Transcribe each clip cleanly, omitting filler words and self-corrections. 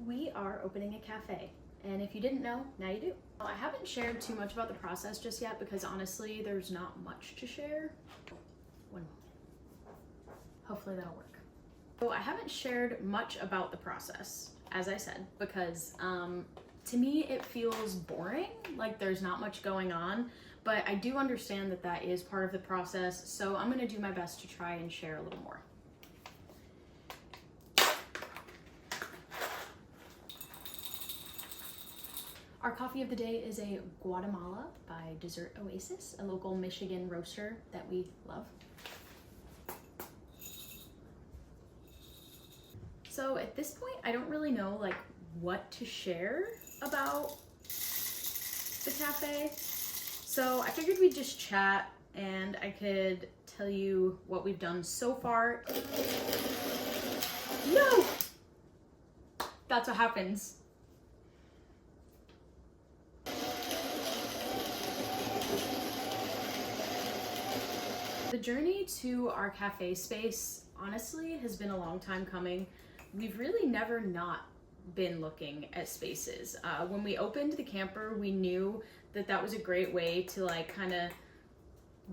We are opening a cafe, and if you didn't know, now you do. Well, I haven't shared too much about the process just yet because honestly, there's not much to share. One moment. Hopefully that'll work. So I haven't shared much about the process, as I said, because to me it feels boring, like there's not much going on, but I do understand that that is part of the process, so I'm gonna do my best to try and share a little more. Our coffee of the day is a Guatemala by Dessert Oasis, a local Michigan roaster that we love. So at this point, I don't really know like what to share about the cafe. So I figured we'd just chat and I could tell you what we've done so far. No! That's what happens. The journey to our cafe space, honestly, has been a long time coming. We've really never not been looking at spaces. When we opened the camper, we knew that that was a great way to like kind of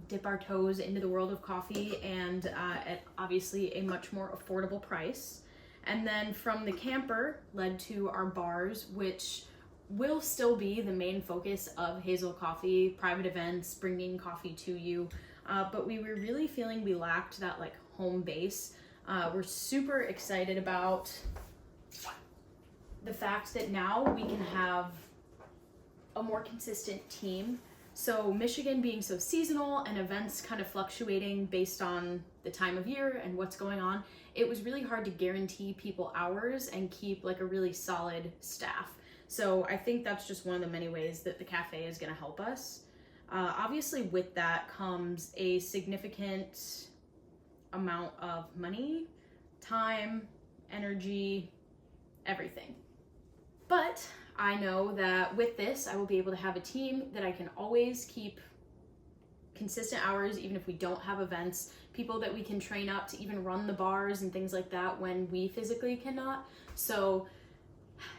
dip our toes into the world of coffee and at obviously a much more affordable price. And then from the camper led to our bars, which will still be the main focus of Hazel Coffee, private events, bringing coffee to you. But we were really feeling we lacked that like home base. We're super excited about the fact that now we can have a more consistent team. So Michigan being so seasonal and events kind of fluctuating based on the time of year and what's going on, it was really hard to guarantee people hours and keep like a really solid staff. So I think that's just one of the many ways that the cafe is going to help us. Obviously with that comes a significant amount of money, time, energy, everything. But I know that with this, I will be able to have a team that I can always keep consistent hours, even if we don't have events, people that we can train up to even run the bars and things like that when we physically cannot. So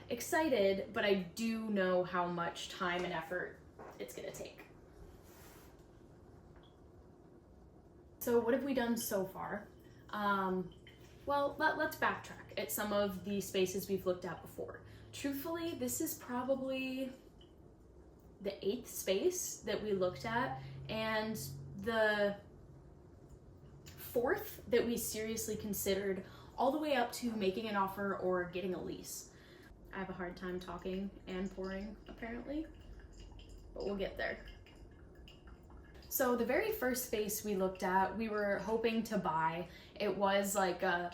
excited, but I do know how much time and effort it's gonna take. So what have we done so far? Well, let's backtrack at some of the spaces we've looked at before. Truthfully, this is probably the 8th space that we looked at and the 4th that we seriously considered, all the way up to making an offer or getting a lease. I have a hard time talking and pouring, apparently, but we'll get there. So the very first space we looked at, we were hoping to buy. It was like a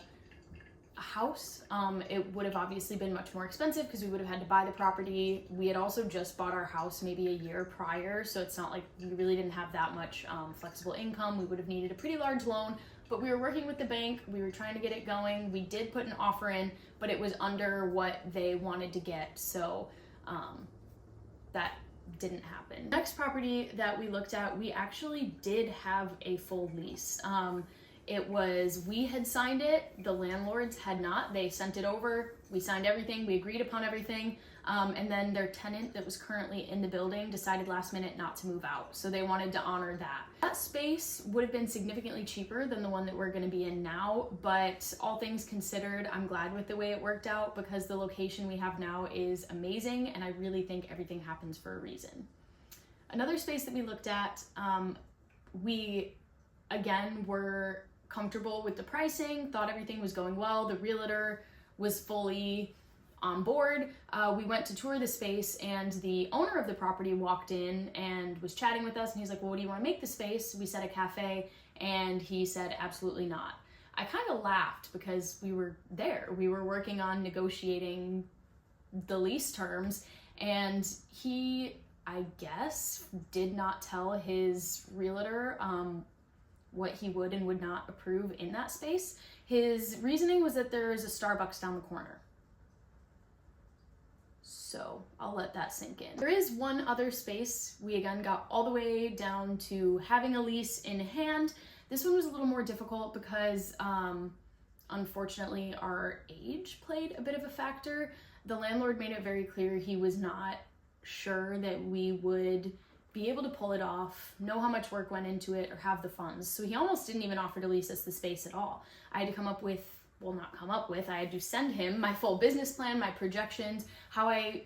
house. It would have obviously been much more expensive because we would have had to buy the property. We had also just bought our house maybe a year prior, so it's not like we really didn't have that much flexible income. We would have needed a pretty large loan, but we were working with the bank. We were trying to get it going. We did put an offer in, but it was under what they wanted to get, so that didn't happen. Next property that we looked at, we actually did have a full lease. It was, we had signed it, the landlords had not. They sent it over, we signed everything, we agreed upon everything, and then their tenant that was currently in the building decided last minute not to move out, so they wanted to honor that. That space would have been significantly cheaper than the one that we're gonna be in now, but all things considered, I'm glad with the way it worked out because the location we have now is amazing, and I really think everything happens for a reason. Another space that we looked at, we again were comfortable with the pricing, thought everything was going well, the realtor was fully on board. We went to tour the space and the owner of the property walked in and was chatting with us and he's like, well, what do you want to make the space? We said a cafe, and he said absolutely not. I kind of laughed because we were there. We were working on negotiating the lease terms, and he, I guess, did not tell his realtor what he would and would not approve in that space. His reasoning was that there is a Starbucks down the corner. So I'll let that sink in. There is one other space. We again got all the way down to having a lease in hand. This one was a little more difficult because Unfortunately, our age played a bit of a factor. The landlord made it very clear he was not sure that we would be able to pull it off, know how much work went into it, or have the funds. So he almost didn't even offer to lease us the space at all. I had to come up with, well, not come up with, I had to send him my full business plan, my projections, how I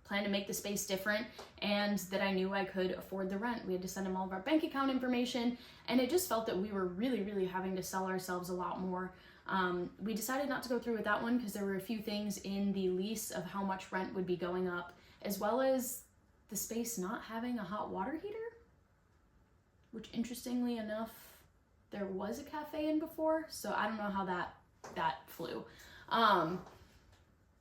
plan to make the space different, and that I knew I could afford the rent. We had to send him all of our bank account information, and it just felt that we were really, really having to sell ourselves a lot more. We decided not to go through with that one because there were a few things in the lease of how much rent would be going up, as well as the space not having a hot water heater, which interestingly enough, there was a cafe in before, so I don't know how that flew.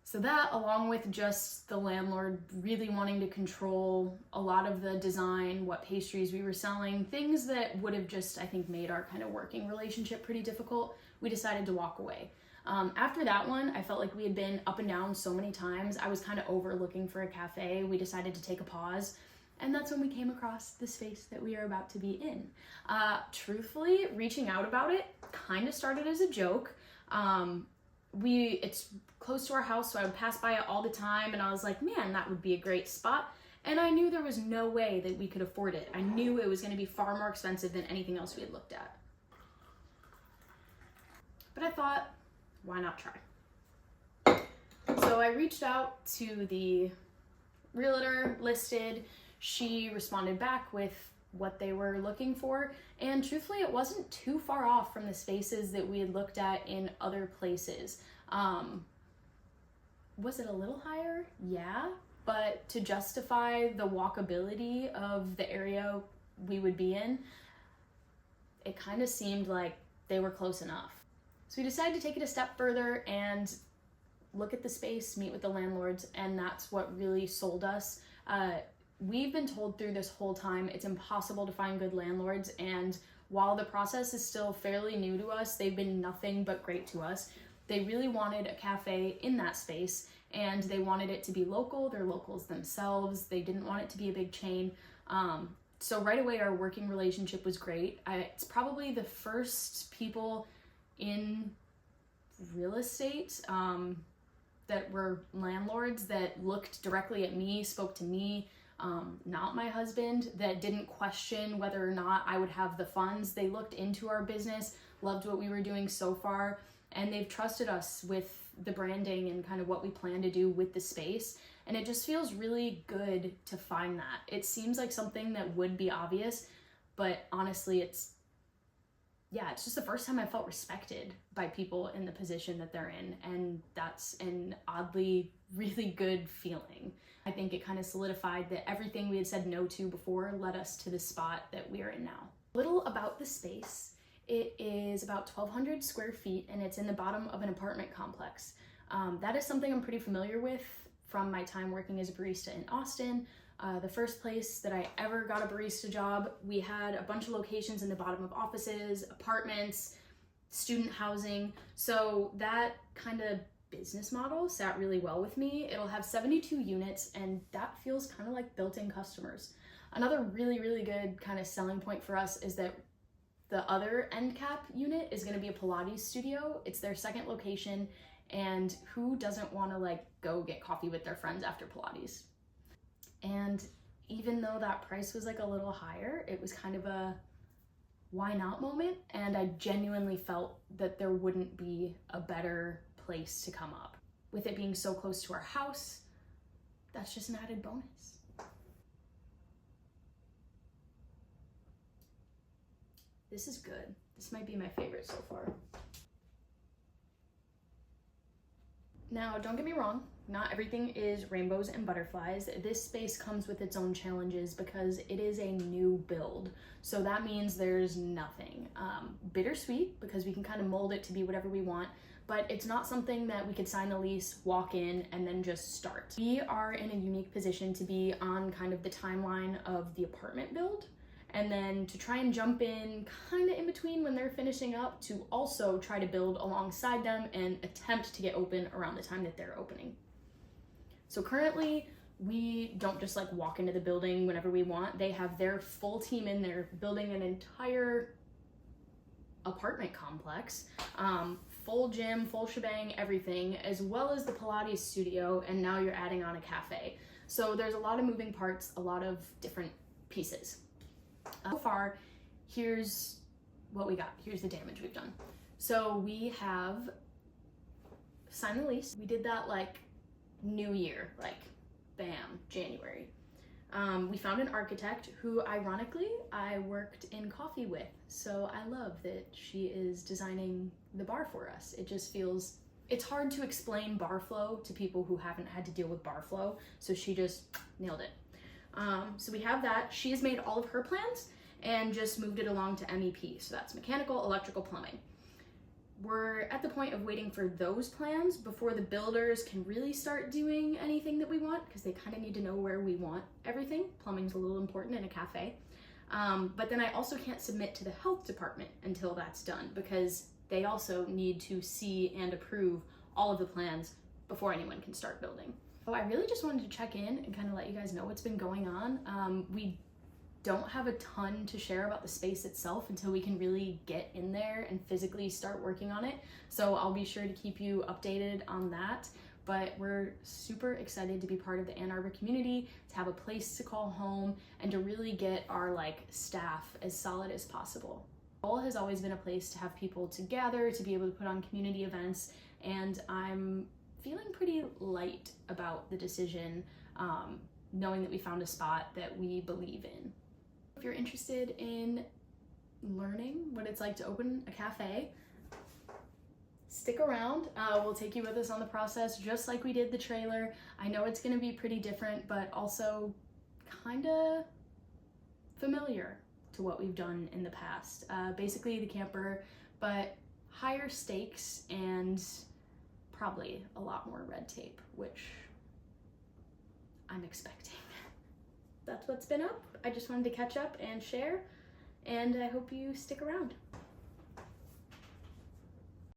So that, along with just the landlord really wanting to control a lot of the design, what pastries we were selling, things that would have just, I think, made our kind of working relationship pretty difficult, we decided to walk away. After that one, I felt like we had been up and down so many times. I was kind of over looking for a cafe. We decided to take a pause. And that's when we came across the space that we are about to be in. Truthfully, reaching out about it kind of started as a joke. It's close to our house, so I would pass by it all the time, and I was like, man, that would be a great spot. And I knew there was no way that we could afford it. I knew it was going to be far more expensive than anything else we had looked at. But I thought, why not try? So I reached out to the realtor listed. She responded back with what they were looking for, and truthfully, it wasn't too far off from the spaces that we had looked at in other places. Was it a little higher? Yeah, but to justify the walkability of the area we would be in, it kind of seemed like they were close enough. So we decided to take it a step further and look at the space, meet with the landlords, and that's what really sold us. We've been told through this whole time it's impossible to find good landlords, and while the process is still fairly new to us, they've been nothing but great to us. They really wanted a cafe in that space, and they wanted it to be local. They're locals themselves. They didn't want it to be a big chain. So right away, our working relationship was great. It's probably the first people in real estate that were landlords that looked directly at me, spoke to me, not my husband, that didn't question whether or not I would have the funds. They looked into our business, loved what we were doing so far, and they've trusted us with the branding and kind of what we plan to do with the space. And it just feels really good to find that. It seems like something that would be obvious, but honestly, it's just the first time I felt respected by people in the position that they're in, and that's an oddly really good feeling. I think it kind of solidified that everything we had said no to before led us to the spot that we are in now. A little about the space. It is about 1,200 square feet, and it's in the bottom of an apartment complex. That is something I'm pretty familiar with from my time working as a barista in Austin. The first place that I ever got a barista job, we had a bunch of locations in the bottom of offices, apartments, student housing. So that kind of business model sat really well with me. It'll have 72 units, and that feels kind of like built-in customers. Another really, really good kind of selling point for us is that the other end cap unit is going to be a Pilates studio. It's their second location, and who doesn't want to go get coffee with their friends after Pilates? And even though that price was a little higher, it was kind of a why not moment, and I genuinely felt that there wouldn't be a better place to come up. With it being so close to our house, that's just an added bonus. This is good. This might be my favorite so far. Now, don't get me wrong, not everything is rainbows and butterflies. This space comes with its own challenges because it is a new build. So that means there's nothing. Bittersweet, because we can kind of mold it to be whatever we want, but it's not something that we could sign the lease, walk in, and then just start. We are in a unique position to be on kind of the timeline of the apartment build, and then to try and jump in kind of in between when they're finishing up to also try to build alongside them and attempt to get open around the time that they're opening. So currently, we don't just walk into the building whenever we want. They have their full team in there building an entire apartment complex. Full gym, full shebang, everything, as well as the Pilates studio, and now you're adding on a cafe. So there's a lot of moving parts, a lot of different pieces. So far, here's what we got. Here's the damage we've done. So we have signed the lease. We did that like New Year, like bam, January. We found an architect who, ironically, I worked in coffee with. So I love that she is designing the bar for us. It just feels, it's hard to explain bar flow to people who haven't had to deal with bar flow. So she just nailed it. So we have that. She has made all of her plans and just moved it along to MEP. So that's mechanical, electrical, plumbing. We're at the point of waiting for those plans before the builders can really start doing anything that we want, because they kind of need to know where we want everything. Plumbing's a little important in a cafe. But then I also can't submit to the health department until that's done, because they also need to see and approve all of the plans before anyone can start building. So I really just wanted to check in and kind of let you guys know what's been going on. We don't have a ton to share about the space itself until we can really get in there and physically start working on it. So I'll be sure to keep you updated on that. But we're super excited to be part of the Ann Arbor community, to have a place to call home, and to really get our staff as solid as possible. Goal has always been a place to have people to gather, to be able to put on community events, and I'm feeling pretty light about the decision, knowing that we found a spot that we believe in. If you're interested in learning what it's like to open a cafe, stick around. We'll take you with us on the process, just like we did the trailer. I know it's gonna be pretty different, but also kinda familiar to what we've done in the past. Basically the camper, but higher stakes and probably a lot more red tape, which I'm expecting. That's what's been up. I just wanted to catch up and share, and I hope you stick around.